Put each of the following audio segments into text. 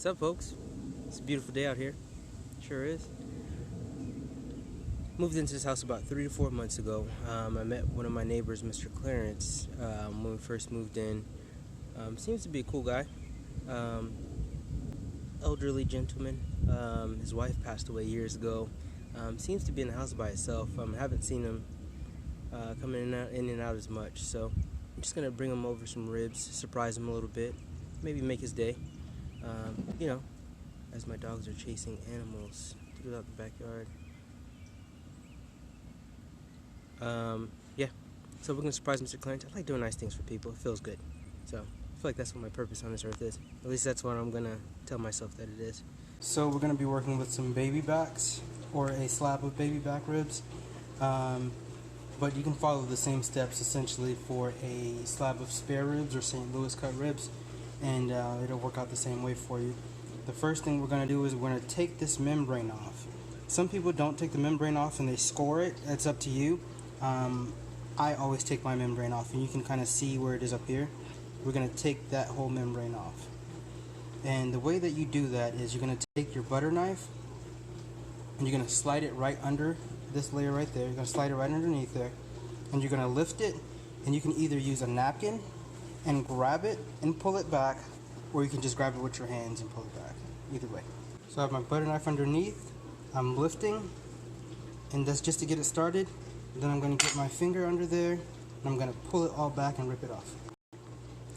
What's up, folks? It's a beautiful day out here. Sure is. Moved into this house about 3 to 4 months ago. I met one of my neighbors, Mr. Clarence, when we first moved in. Seems to be a cool guy. Elderly gentleman. His wife passed away years ago. Seems to be in the house by himself. Haven't seen him coming in and out as much. So I'm just gonna bring him over some ribs, surprise him a little bit, maybe make his day. You know, as my dogs are chasing animals throughout the backyard. Yeah, so we're gonna surprise Mr. Clarence. I like doing nice things for people. It feels good. So I feel like that's what my purpose on this earth is. At least that's what I'm gonna tell myself that it is. So we're gonna be working with some baby backs, or a slab of baby back ribs. But you can follow the same steps essentially for a slab of spare ribs or St. Louis cut ribs, and it'll work out the same way for you. The first thing we're going to do is we're going to take this membrane off. Some people don't take the membrane off and they score it. It's up to you. I always take my membrane off, and you can kind of see where it is up here. We're going to take that whole membrane off. And the way that you do that is you're going to take your butter knife and you're going to slide it right under this layer right there. You're going to slide it right underneath there, and you're going to lift it, and you can either use a napkin and grab it and pull it back, or you can just grab it with your hands and pull it back. Either way. So I have my butter knife underneath. I'm lifting, and that's just to get it started. Then I'm going to get my finger under there, and I'm going to pull it all back and rip it off.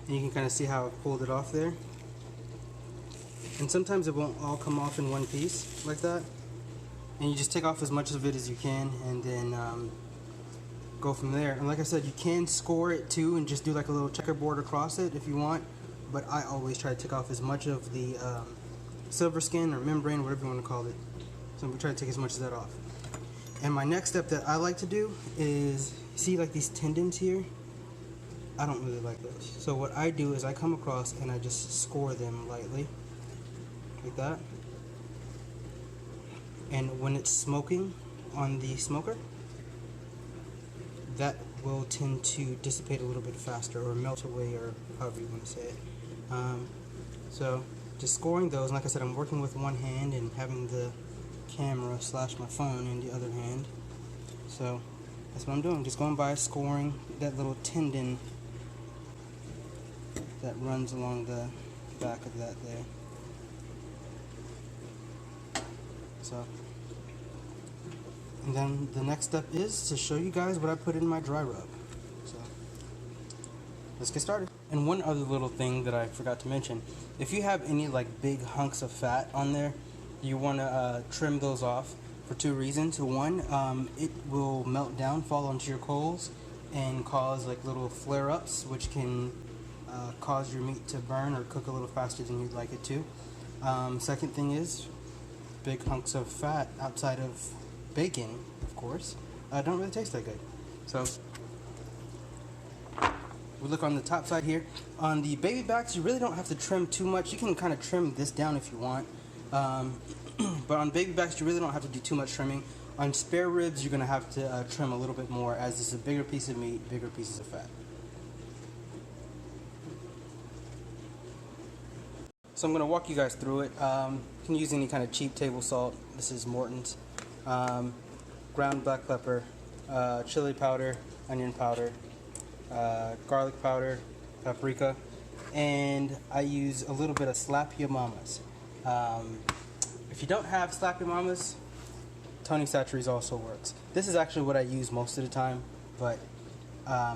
And you can kind of see how I've pulled it off there. And sometimes it won't all come off in one piece like that. And you just take off as much of it as you can, and then go from there. And like I said, you can score it too and just do like a little checkerboard across it if you want, but I always try to take off as much of the silver skin or membrane, whatever you want to call it. So we try to take as much of that off. And my next step that I like to do is, see like these tendons here? I don't really like those. So what I do is I come across and I just score them lightly, like that. And when it's smoking on the smoker, that will tend to dissipate a little bit faster, or melt away, or however you want to say it. So just scoring those, and like I said, I'm working with one hand and having the camera / my phone in the other hand. So that's what I'm doing, just going by scoring that little tendon that runs along the back of that there. So, and then the next step is to show you guys what I put in my dry rub. So let's get started. And one other little thing that I forgot to mention, if you have any like big hunks of fat on there, you want to trim those off for two reasons. One, it will melt down, fall onto your coals, and cause like little flare-ups, which can cause your meat to burn or cook a little faster than you'd like it to. Second thing is, big hunks of fat outside of bacon, of course, don't really taste that good. So we look on the top side here. On the baby backs, you really don't have to trim too much. You can kind of trim this down if you want. But on baby backs, you really don't have to do too much trimming. On spare ribs, you're going to have to trim a little bit more, as this is a bigger piece of meat, bigger pieces of fat. So I'm going to walk you guys through it. You can use any kind of cheap table salt. This is Morton's. Ground black pepper, chili powder, onion powder, garlic powder, paprika, and I use a little bit of Slap Ya Mamas. If you don't have Slap Ya Mamas, Tony Chachere's also works. This is actually what I use most of the time, but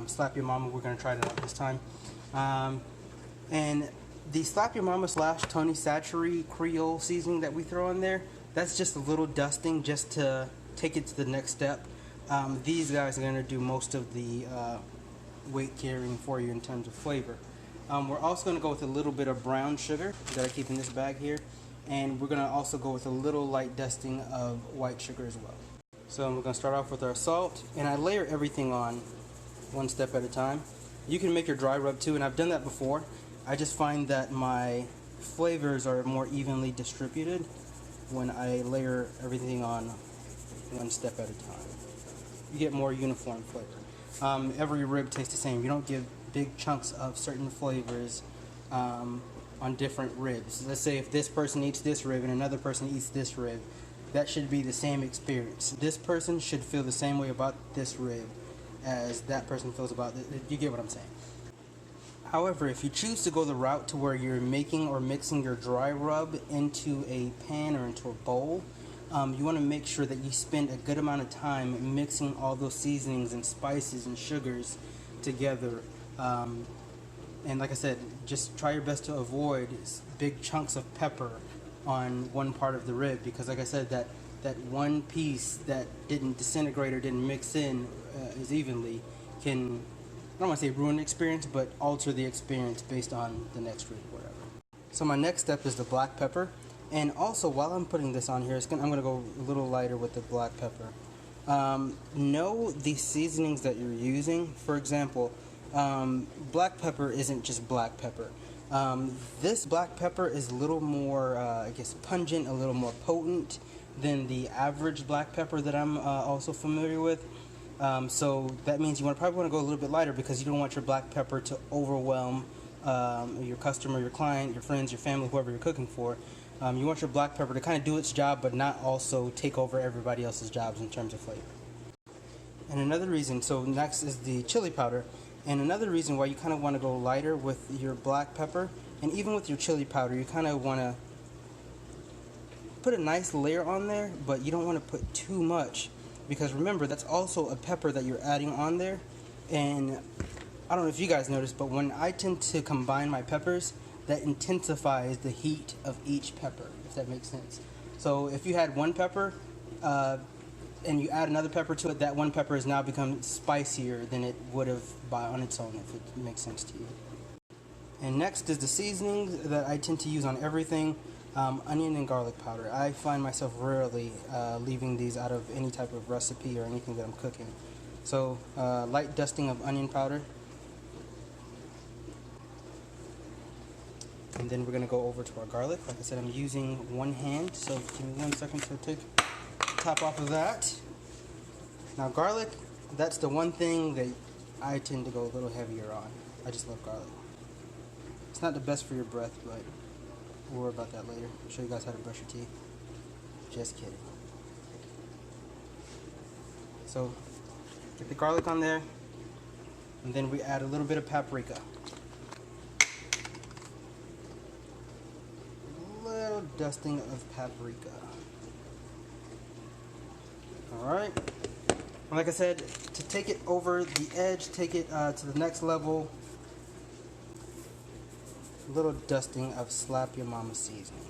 Slap Ya Mama, we're going to try it out this time. And the Slap Ya Mama / Tony Chachere Creole seasoning that we throw in there, that's just a little dusting just to take it to the next step. These guys are going to do most of the weight carrying for you in terms of flavor. We're also going to go with a little bit of brown sugar that I keep in this bag here, and we're going to also go with a little light dusting of white sugar as well. So we're going to start off with our salt, and I layer everything on one step at a time. You can make your dry rub too, and I've done that before. I just find that my flavors are more evenly distributed when I layer everything on one step at a time. You get more uniform flavor. Every rib tastes the same. You don't give big chunks of certain flavors on different ribs. Let's say if this person eats this rib and another person eats this rib, that should be the same experience. This person should feel the same way about this rib as that person feels about it. You get what I'm saying. However, if you choose to go the route to where you're making or mixing your dry rub into a pan or into a bowl, you want to make sure that you spend a good amount of time mixing all those seasonings and spices and sugars together. And like I said, just try your best to avoid big chunks of pepper on one part of the rib, because like I said, that one piece that didn't disintegrate or didn't mix in as evenly can, I don't want to say ruin the experience, but alter the experience based on the next rib or whatever. So my next step is the black pepper. And also, while I'm putting this on here, I'm going to go a little lighter with the black pepper. Know the seasonings that you're using. For example, black pepper isn't just black pepper. This black pepper is a little more, I guess, pungent, a little more potent than the average black pepper that I'm also familiar with. So that means you probably want to go a little bit lighter, because you don't want your black pepper to overwhelm your customer, your client, your friends, your family, whoever you're cooking for. You want your black pepper to kind of do its job, but not also take over everybody else's jobs in terms of flavor. And another reason, so next is the chili powder. And another reason why you kind of want to go lighter with your black pepper, and even with your chili powder, you kind of want to put a nice layer on there, but you don't want to put too much, because remember, that's also a pepper that you're adding on there. And I don't know if you guys noticed, but when I tend to combine my peppers, that intensifies the heat of each pepper, if that makes sense. So if you had one pepper and you add another pepper to it, that one pepper has now become spicier than it would have on its own, if it makes sense to you. And next is the seasonings that I tend to use on everything. Onion and garlic powder. I find myself rarely leaving these out of any type of recipe or anything that I'm cooking. So light dusting of onion powder. And then we're going to go over to our garlic. Like I said, I'm using one hand, so give me 1 second to take the top off of that. Now garlic, that's the one thing that I tend to go a little heavier on. I just love garlic. It's not the best for your breath, but we'll worry about that later. I'll show you guys how to brush your teeth. Just kidding. So get the garlic on there, and then we add a little bit of paprika. Dusting of paprika. Alright. Like I said, to take it over the edge, take it to the next level, a little dusting of Slap Your Mama seasoning.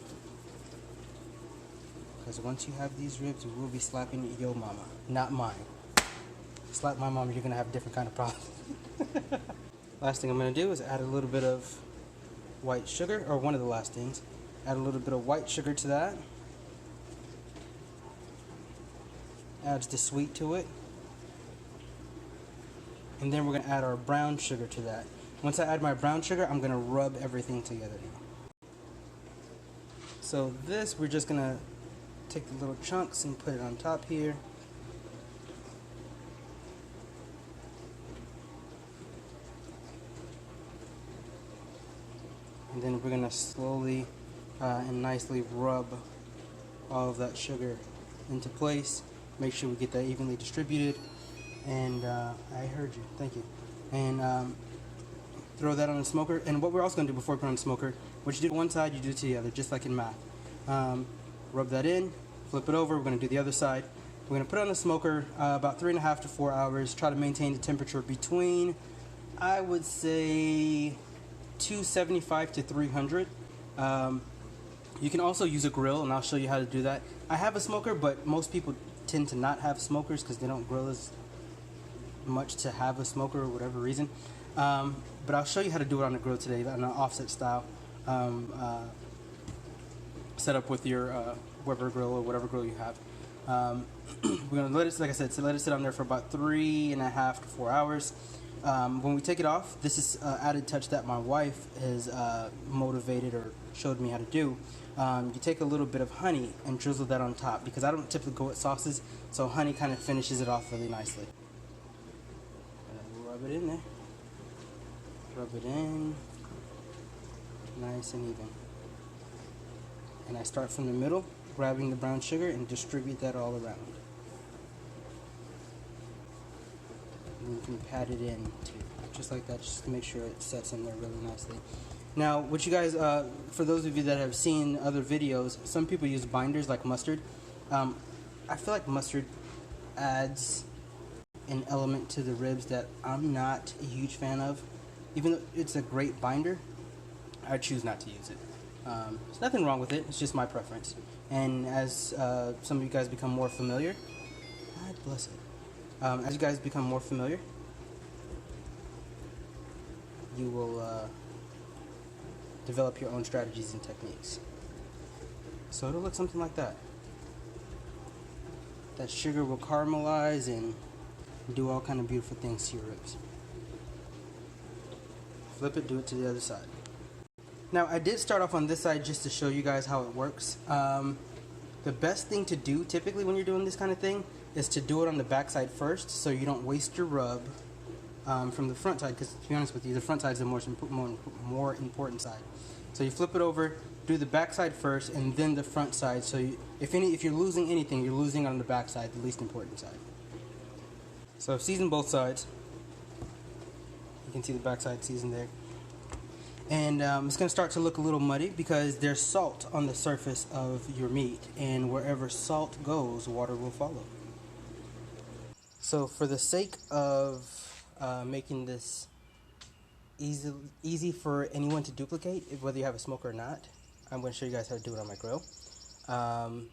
Because once you have these ribs, you will be slapping your mama, not mine. Slap my mama, you're going to have a different kind of problem. Last thing I'm going to do is add a little bit of white sugar, or one of the last things. Add a little bit of white sugar to that. Adds the sweet to it. And then we're going to add our brown sugar to that. Once I add my brown sugar, I'm going to rub everything together now. So this, we're just going to take the little chunks and put it on top here. And then we're going to slowly and nicely rub all of that sugar into place. Make sure we get that evenly distributed. And I heard you, thank you. And throw that on the smoker. And what we're also going to do before we put on the smoker, what you do to one side, you do to the other, just like in math. Rub that in, flip it over, we're going to do the other side. We're going to put it on the smoker about 3.5 to 4 hours. Try to maintain the temperature between, I would say, 275 to 300. You can also use a grill, and I'll show you how to do that. I have a smoker, but most people tend to not have smokers because they don't grill as much to have a smoker or whatever reason. But I'll show you how to do it on the grill today, on an offset style setup with your Weber grill or whatever grill you have. We're gonna let it, like I said, let it sit on there for about 3.5 to 4 hours. When we take it off, this is an added touch that my wife has motivated or showed me how to do. You take a little bit of honey and drizzle that on top, because I don't typically go with sauces, so honey kind of finishes it off really nicely. Rub it in there. Rub it in. nice and even. And I start from the middle, grabbing the brown sugar, and distribute that all around. And you can pat it in too, just like that, just to make sure it sets in there really nicely. Now, what you guys, for those of you that have seen other videos, some people use binders like mustard. I feel like mustard adds an element to the ribs that I'm not a huge fan of. Even though it's a great binder, I choose not to use it. There's nothing wrong with it, it's just my preference. And as some of you guys become more familiar, God bless it. As you guys become more familiar, you will develop your own strategies and techniques. So it'll look something like that. That sugar will caramelize and do all kind of beautiful things to your ribs. Flip it, do it to the other side. Now, I did start off on this side just to show you guys how it works. The best thing to do typically when you're doing this kind of thing is to do it on the back side first, so you don't waste your rub from the front side, because to be honest with you, the front side is the more important side. So you flip it over, do the back side first, and then the front side. So if you're losing anything, you're losing on the back side, the least important side. So I've seasoned both sides. You can see the back side seasoned there. And it's going to start to look a little muddy because there's salt on the surface of your meat, and wherever salt goes, water will follow. So for the sake of making this easy for anyone to duplicate, whether you have a smoker or not, I'm going to show you guys how to do it on my grill. And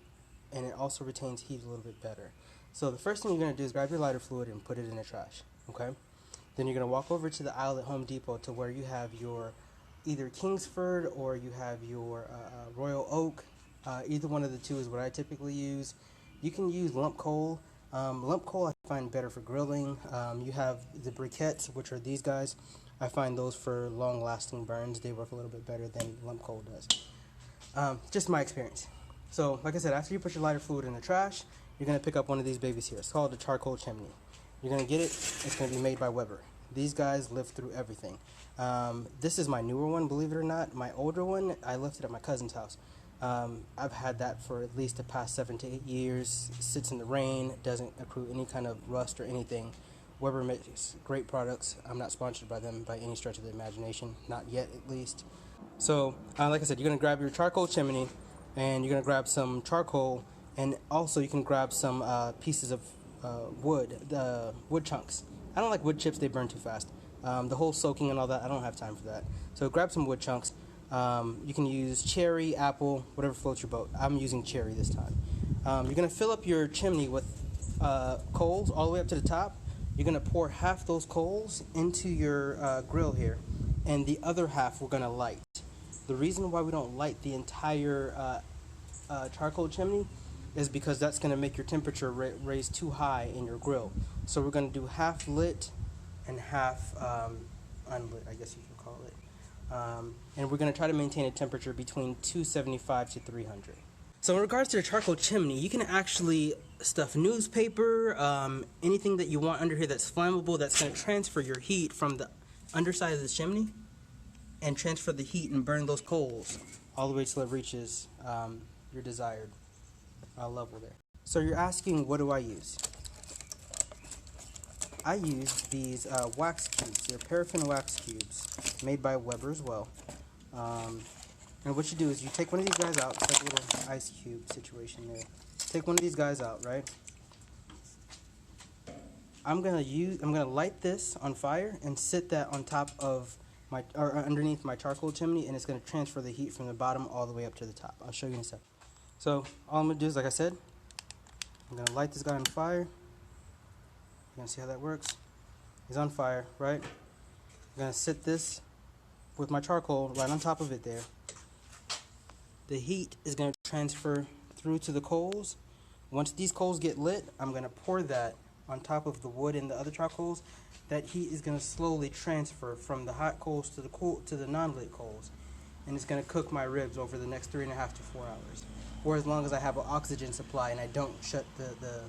it also retains heat a little bit better. So the first thing you're going to do is grab your lighter fluid and put it in the trash, okay? Then you're going to walk over to the aisle at Home Depot to where you have your either Kingsford or you have your Royal Oak. Either one of the two is what I typically use. You can use lump coal. Lump coal I find better for grilling. You have the briquettes, which are these guys. I find those for long-lasting burns. They work a little bit better than lump coal does. Just my experience. So, like I said, after you put your lighter fluid in the trash, you're going to pick up one of these babies here. It's called a charcoal chimney. You're going to get it. It's going to be made by Weber. These guys live through everything. This is my newer one, believe it or not. My older one, I left it at my cousin's house. I've had that for at least the past 7 to 8 years. It sits in the rain, doesn't accrue any kind of rust or anything. Weber makes great products. I'm not sponsored by them by any stretch of the imagination, not yet at least. So, like I said, you're going to grab your charcoal chimney, and you're going to grab some charcoal, and also you can grab some pieces of wood chunks. I don't like wood chips, they burn too fast. The whole soaking and all that, I don't have time for that. So grab some wood chunks. You can use cherry, apple, whatever floats your boat. I'm using cherry this time. You're going to fill up your chimney with coals all the way up to the top. You're going to pour half those coals into your grill here, and the other half we're going to light. The reason why we don't light the entire charcoal chimney is because that's going to make your temperature raise too high in your grill. So we're going to do half lit and half unlit, I guess you could call it. And we're going to try to maintain a temperature between 275 to 300. So in regards to the charcoal chimney, you can actually stuff newspaper, anything that you want under here that's flammable, that's going to transfer your heat from the underside of the chimney and transfer the heat and burn those coals all the way till it reaches your desired level there. So you're asking, what do I use? I use these wax cubes. They're paraffin wax cubes made by Weber as well. And what you do is you take one of these guys out. It's like a little ice cube situation there. Take one of these guys out, right? I'm gonna light this on fire and sit that on top of my underneath my charcoal chimney, and it's gonna transfer the heat from the bottom all the way up to the top. I'll show you in a second. So all I'm gonna do is, like I said, I'm gonna light this guy on fire. You're gonna see how that works. He's on fire, right? I'm gonna sit this with my charcoal right on top of it there. The heat is going to transfer through to the coals. Once these coals get lit, I'm going to pour that on top of the wood and the other charcoals. That heat is going to slowly transfer from the hot coals to the non-lit coals, and it's going to cook my ribs over the next 3.5 to 4 hours, or as long as I have an oxygen supply and I don't shut the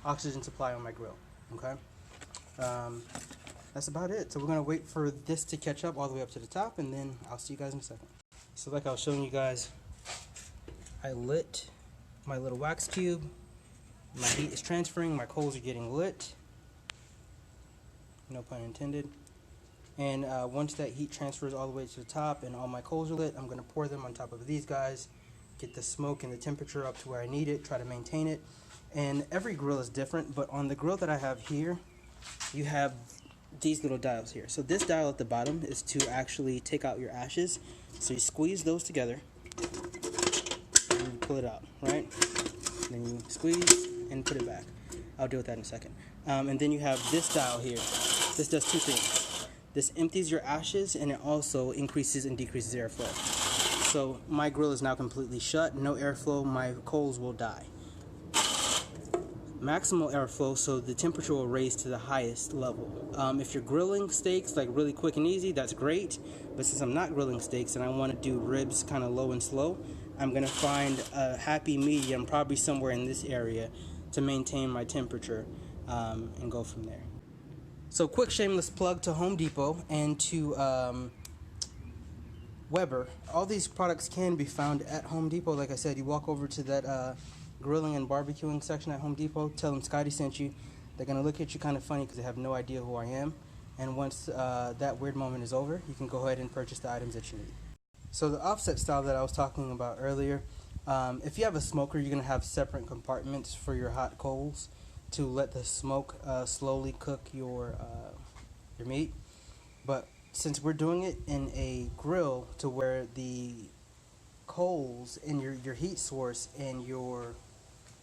oxygen supply on my grill. Okay, that's about it. So we're going to wait for this to catch up all the way up to the top, and then I'll see you guys in a second. So like I was showing you guys, I lit my little wax cube. My heat is transferring, my coals are getting lit. No pun intended. And once that heat transfers all the way to the top and all my coals are lit, I'm going to pour them on top of these guys, get the smoke and the temperature up to where I need it, try to maintain it. And every grill is different, but on the grill that I have here, you have these little dials here. So this dial at the bottom is to actually take out your ashes. So you squeeze those together and you pull it out, right? Then you squeeze and put it back. I'll deal with that in a second. And then you have this dial here. This does two things. This empties your ashes and it also increases and decreases airflow. So my grill is now completely shut, no airflow, my coals will die. Maximal airflow, so the temperature will raise to the highest level. If you're grilling steaks like really quick and easy, that's great. But since I'm not grilling steaks and I want to do ribs kind of low and slow, I'm going to find a happy medium, probably somewhere in this area, to maintain my temperature and go from there. So quick shameless plug to Home Depot and to Weber. All these products can be found at Home Depot. Like I said, you walk over to that grilling and barbecuing section at Home Depot, tell them Scotty sent you. They're going to look at you kind of funny because they have no idea who I am. And once that weird moment is over, you can go ahead and purchase the items that you need. So the offset style that I was talking about earlier, if you have a smoker, you're going to have separate compartments for your hot coals to let the smoke slowly cook your meat. But since we're doing it in a grill to where the coals and your heat source and your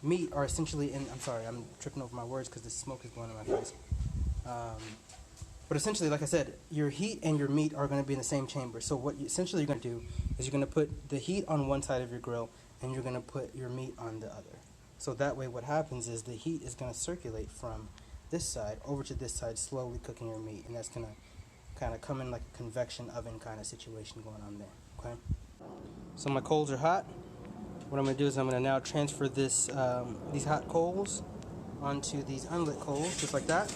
meat are essentially in, I'm sorry, I'm tripping over my words because the smoke is going in my face. But essentially, like I said, your heat and your meat are going to be in the same chamber. So what essentially you're going to do is you're going to put the heat on one side of your grill and you're going to put your meat on the other. So that way what happens is the heat is going to circulate from this side over to this side, slowly cooking your meat. And that's going to kind of come in like a convection oven kind of situation going on there, okay? So my coals are hot. What I'm going to do is I'm going to now transfer this these hot coals onto these unlit coals, just like that.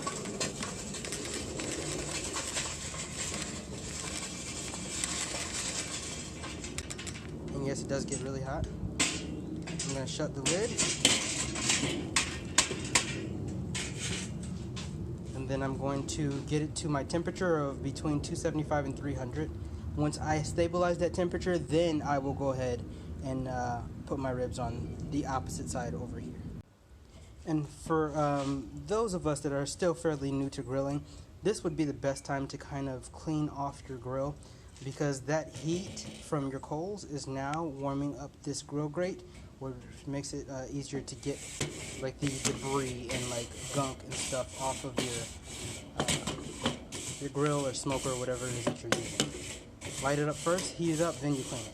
And yes, it does get really hot. I'm going to shut the lid. And then I'm going to get it to my temperature of between 275 and 300. Once I stabilize that temperature, then I will go ahead and put my ribs on the opposite side over here. And for those of us that are still fairly new to grilling, this would be the best time to kind of clean off your grill, because that heat from your coals is now warming up this grill grate, which makes it easier to get like the debris and like gunk and stuff off of your grill or smoker or whatever it is that you're using. Light it up first, heat it up, then you clean it.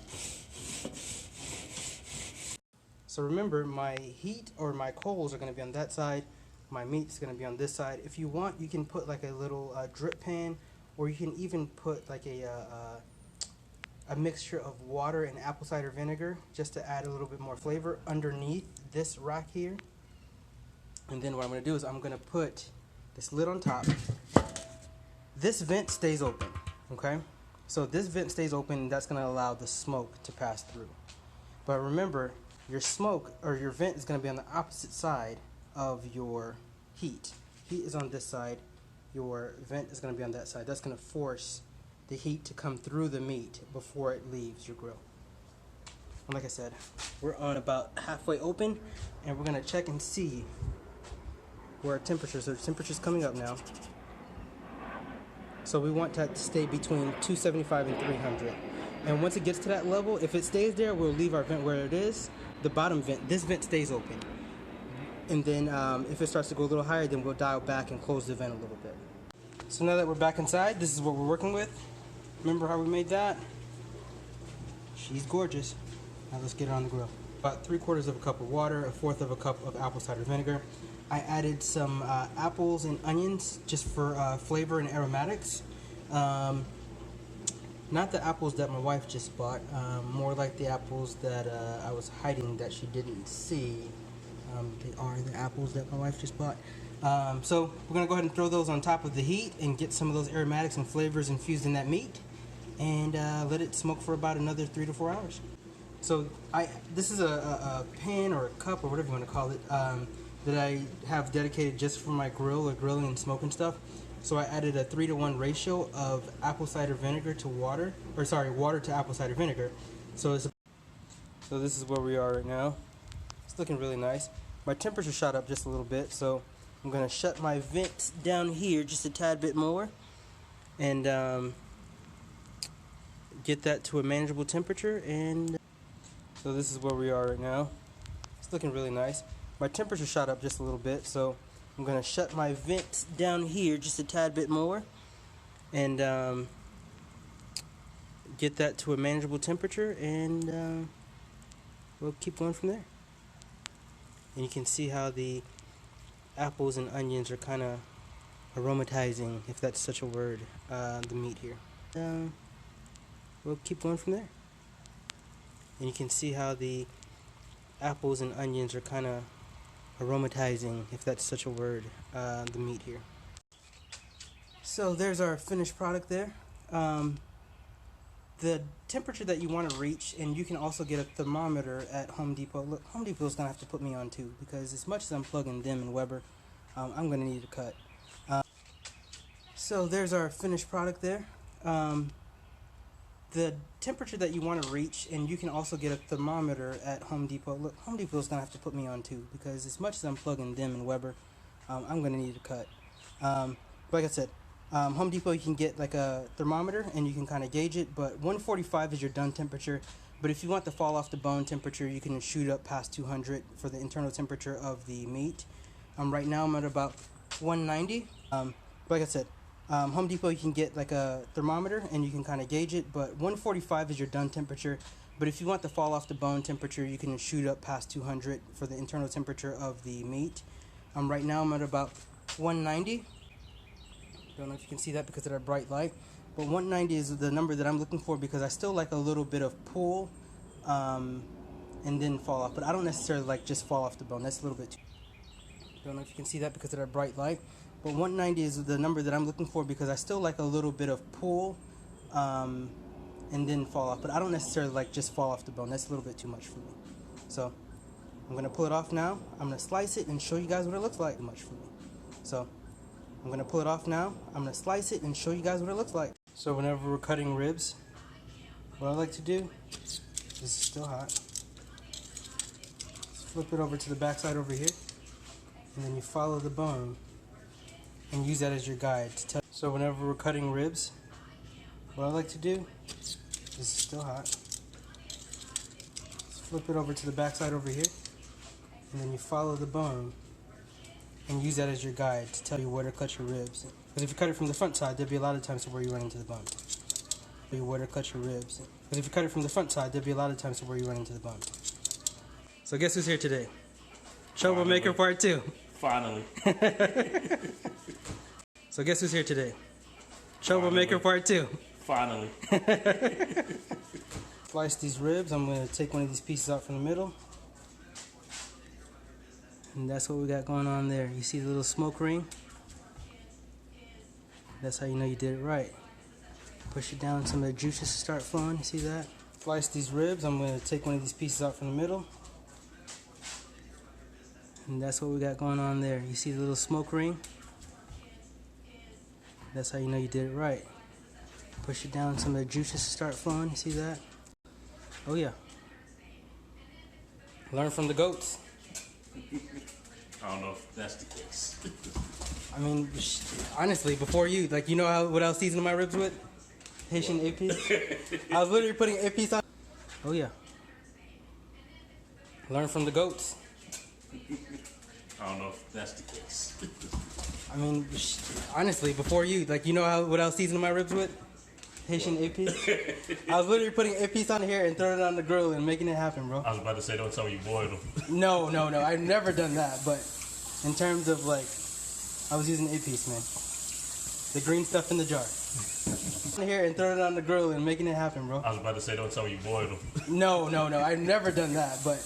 So remember, my heat or my coals are going to be on that side, my meat is going to be on this side. If you want, you can put like a little drip pan, or you can even put like a mixture of water and apple cider vinegar just to add a little bit more flavor underneath this rack here. And then what I'm going to do is I'm going to put this lid on top. This vent stays open, okay? So this vent stays open, and that's going to allow the smoke to pass through. But remember, your smoke or your vent is going to be on the opposite side of your heat. Heat is on this side, your vent is going to be on that side. That's going to force the heat to come through the meat before it leaves your grill. And like I said, we're on about halfway open, and we're going to check and see where our temperature is. So the temperature's coming up now. So we want that to stay between 275 and 300. And once it gets to that level, if it stays there, we'll leave our vent where it is. The bottom vent, this vent stays open. And then if it starts to go a little higher, then we'll dial back and close the vent a little bit. So now that we're back inside, this is what we're working with. Remember how we made that? She's gorgeous. Now let's get her on the grill. About 3/4 of a cup of water, 1/4 of a cup of apple cider vinegar. I added some apples and onions just for flavor and aromatics. Not the apples that my wife just bought, more like the apples that I was hiding that she didn't see. They are the apples that my wife just bought. So we're going to go ahead and throw those on top of the heat and get some of those aromatics and flavors infused in that meat. and let it smoke for about another 3 to 4 hours. So this is a pan or a cup or whatever you want to call it that I have dedicated just for my grill or grilling and smoking stuff. So I added a 3-to-1 ratio of apple cider vinegar to water, or sorry, water to apple cider vinegar. So this is where we are right now. It's looking really nice. My temperature shot up just a little bit, so I'm gonna shut my vents down here just a tad bit more and get that to a manageable temperature. And so this is where we are right now. It's looking really nice. My temperature shot up just a little bit, so I'm gonna shut my vents down here just a tad bit more and get that to a manageable temperature, and we'll keep going from there. And you can see how the apples and onions are kind of aromatizing, if that's such a word, the meat here. We'll keep going from there. And you can see how the apples and onions are kind of aromatizing, if that's such a word, the meat here. So there's our finished product there. The temperature that you want to reach, and you can also get a thermometer at Home Depot. Look, Home Depot's gonna have to put me on too, because as much as I'm plugging them and Weber, I'm gonna need a cut. So there's our finished product there. The temperature that you want to reach, and you can also get a thermometer at Home Depot. Look, Home Depot's gonna have to put me on too, because as much as I'm plugging them and Weber, I'm gonna need a cut. Like I said, Home Depot, you can get like a thermometer and you can kind of gauge it, but 145 is your done temperature. But if you want the fall off the bone temperature, you can shoot up past 200 for the internal temperature of the meat. Right now I'm at about 190. Like I said, Home Depot, you can get like a thermometer and you can kind of gauge it, but 145 is your done temperature. But if you want the fall off the bone temperature, you can shoot up past 200 for the internal temperature of the meat. Right now I'm at about 190. Don't know if you can see that because of that bright light, but 190 is the number that I'm looking for, because I still like a little bit of pull and then fall off, but I don't necessarily like just fall off the bone. That's a little bit too. Don't know if you can see that because of that bright light, but 190 is the number that I'm looking for, because I still like a little bit of pull and then fall off, but I don't necessarily like just fall off the bone. That's a little bit too much for me. So I'm gonna pull it off now. I'm gonna slice it and show you guys what it looks like. Too much for me. So I'm gonna pull it off now. I'm gonna slice it and show you guys what it looks like. So whenever we're cutting ribs, what I like to do, this is still hot, flip it over to the back side over here, and then you follow the bone and use that as your guide to tell. So whenever we're cutting ribs, what I like to do, this is still hot, flip it over to the back side over here, and then you follow the bone and use that as your guide to tell you where to cut your ribs. Because if you cut it from the front side, there'll be a lot of times where you run into the bone. Where to cut your ribs. Because if you cut it from the front side, there'll be a lot of times where you run into the bone. So guess who's here today? Troublemaker Part 2. Finally. So guess who's here today? Troublemaker Part 2. Finally. Slice these ribs. I'm going to take one of these pieces out from the middle. And that's what we got going on there. You see the little smoke ring? That's how you know you did it right. Push it down, some of the juices start flowing. You see that? Slice these ribs. I'm going to take one of these pieces out from the middle. And that's what we got going on there. You see the little smoke ring? That's how you know you did it right. Push it down, some of the juices start flowing. You see that? Oh yeah. Learn from the goats. I don't know if that's the case. I mean, honestly, before you, like, you know what I was seasoning my ribs with? Haitian épices. I was literally putting épices on. Oh yeah. Learn from the goats. I don't know if that's the case. I mean, honestly, before you, like, you know what I was seasoning my ribs with? Haitian épices. I was literally putting épices on here and throwing it on the grill and making it happen, bro. I was about to say, don't tell me you boiled them. No. I've never done that, but in terms of, like, I was using épices, man. The green stuff in the jar. Here and throwing it on the grill and making it happen, bro. I was about to say, don't tell me you boiled them. No. I've never done that, but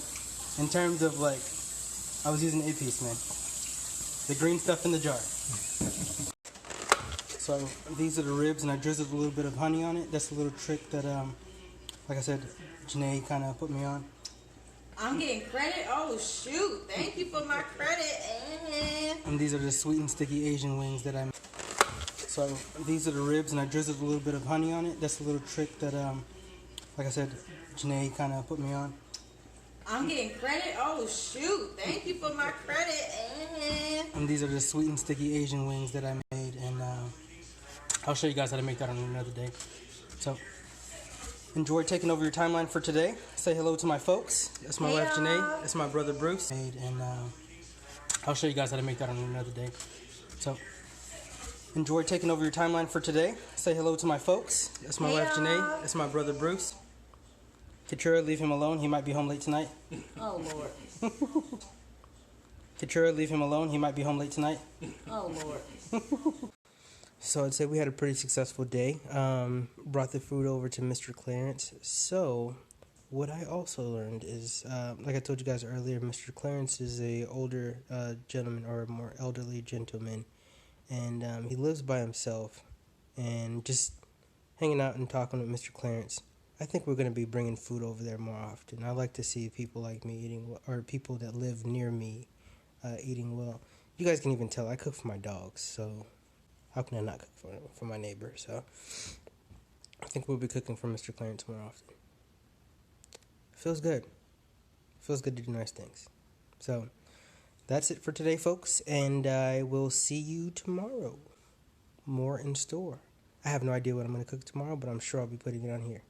in terms of, like, I was using épices, man. The green stuff in the jar. So these are the ribs, and I drizzled a little bit of honey on it. That's a little trick that, like I said, Janae kind of put me on. I'm getting credit? Oh, shoot. Thank you for my credit. And these are the sweet and sticky Asian wings that I made. So these are the ribs, and I drizzled a little bit of honey on it. That's a little trick that, like I said, Janae kind of put me on. I'm getting credit? Oh, shoot. Thank you for my credit. And these are the sweet and sticky Asian wings that I made, and I'll show you guys how to make that on another day. So enjoy taking over your timeline for today. Say hello to my folks. That's my wife Janae. That's my brother Bruce. And I'll show you guys how to make that on another day. So enjoy taking over your timeline for today. Say hello to my folks. That's my wife Janae. That's my brother Bruce. Katura, leave him alone. He might be home late tonight. Oh, Lord. Katura, leave him alone. He might be home late tonight. Oh, Lord. So I'd say we had a pretty successful day. Brought the food over to Mr. Clarence. So what I also learned is, like I told you guys earlier, Mr. Clarence is a older gentleman, or a more elderly gentleman, and he lives by himself. And just hanging out and talking with Mr. Clarence, I think we're going to be bringing food over there more often. I like to see people like me eating, or people that live near me eating well. You guys can even tell I cook for my dogs, so how can I not cook for my neighbor? So I think we'll be cooking for Mr. Clarence more often. Feels good. Feels good to do nice things. So that's it for today, folks, and I will see you tomorrow. More in store. I have no idea what I'm going to cook tomorrow, but I'm sure I'll be putting it on here.